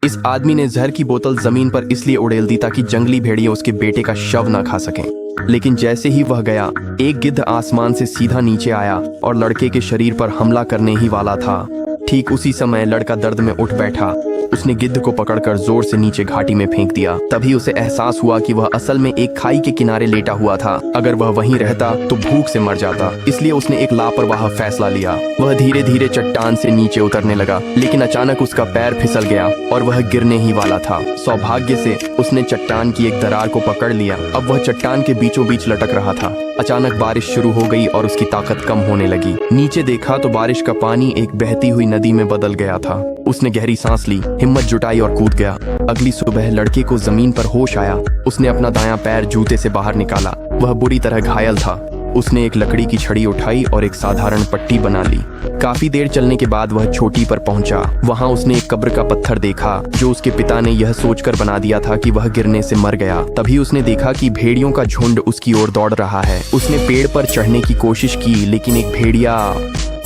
इस आदमी ने जहर की बोतल जमीन पर इसलिए उड़ेल दी ताकि जंगली भेड़िए उसके बेटे का शव ना खा सकें। लेकिन जैसे ही वह गया, एक गिद्ध आसमान से सीधा नीचे आया और लड़के के शरीर पर हमला करने ही वाला था। ठीक उसी समय लड़का दर्द में उठ बैठा। उसने गिद्ध को पकड़कर जोर से नीचे घाटी में फेंक दिया। तभी उसे एहसास हुआ कि वह असल में एक खाई के किनारे लेटा हुआ था। अगर वह वहीं रहता तो भूख से मर जाता, इसलिए उसने एक लापरवाह फैसला लिया। वह धीरे धीरे चट्टान से नीचे उतरने लगा, लेकिन अचानक उसका पैर फिसल गया और वह गिरने ही वाला था। सौभाग्य से उसने चट्टान की एक दरार को पकड़ लिया। अब वह चट्टान के बीचों बीच लटक रहा था। अचानक बारिश शुरू हो गई और उसकी ताकत कम होने लगी। नीचे देखा तो बारिश का पानी एक बहती हुई नदी में बदल गया था। उसने गहरी सांस ली, हिम्मत जुटाई और कूद गया। अगली सुबह लड़के को जमीन पर होश आया। उसने अपना दायां पैर जूते से बाहर निकाला। वह बुरी तरह घायल था। उसने एक लकड़ी की छड़ी उठाई और एक साधारण पट्टी बना ली। काफी देर चलने के बाद वह चोटी पर पहुंचा। वहां उसने एक कब्र का पत्थर देखा जो उसके पिता ने यह सोचकर बना दिया था कि वह गिरने से मर गया। तभी उसने देखा कि भेड़ियों का झुंड उसकी ओर दौड़ रहा है। उसने पेड़ पर चढ़ने की कोशिश की, लेकिन एक भेड़िया,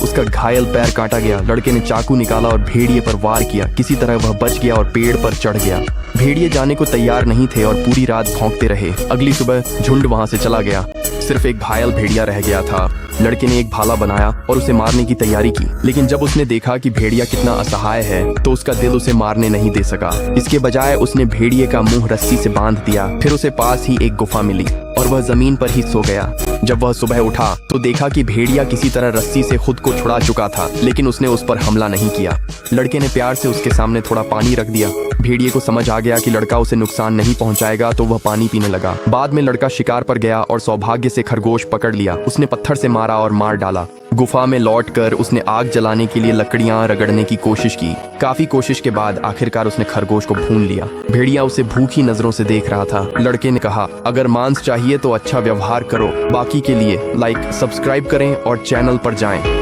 उसका घायल पैर काटा गया। लड़के ने चाकू निकाला और भेड़िए पर वार किया। किसी तरह वह बच गया और पेड़ पर चढ़ गया। भेड़िए जाने को तैयार नहीं थे और पूरी रात भौंकते रहे। अगली सुबह झुंड वहां से चला गया। सिर्फ एक घायल भेड़िया रह गया था। लड़के ने एक भाला बनाया और उसे मारने की तैयारी की, लेकिन जब उसने देखा कि भेड़िया कितना असहाय है तो उसका दिल उसे मारने नहीं दे सका। इसके बजाय उसने भेड़िए का मुंह रस्सी से बांध दिया। फिर उसे पास ही एक गुफा मिली और वह जमीन पर ही सो गया। जब वह सुबह उठा तो देखा कि भेड़िया किसी तरह रस्सी से खुद को छुड़ा चुका था, लेकिन उसने उस पर हमला नहीं किया। लड़के ने प्यार से उसके सामने थोड़ा पानी रख दिया। भेड़िए को समझ आ गया कि लड़का उसे नुकसान नहीं पहुंचाएगा, तो वह पानी पीने लगा। बाद में लड़का शिकार पर गया और सौभाग्य से खरगोश पकड़ लिया। उसने पत्थर से मारा और मार डाला। गुफा में लौटकर उसने आग जलाने के लिए लकड़ियां रगड़ने की कोशिश की। काफी कोशिश के बाद आखिरकार उसने खरगोश को भून लिया। भेड़िया उसे भूखी नजरों से देख रहा था। लड़के ने कहा, अगर मांस चाहिए तो अच्छा व्यवहार करो। बाकी के लिए लाइक, सब्सक्राइब करें और चैनल पर जाएं।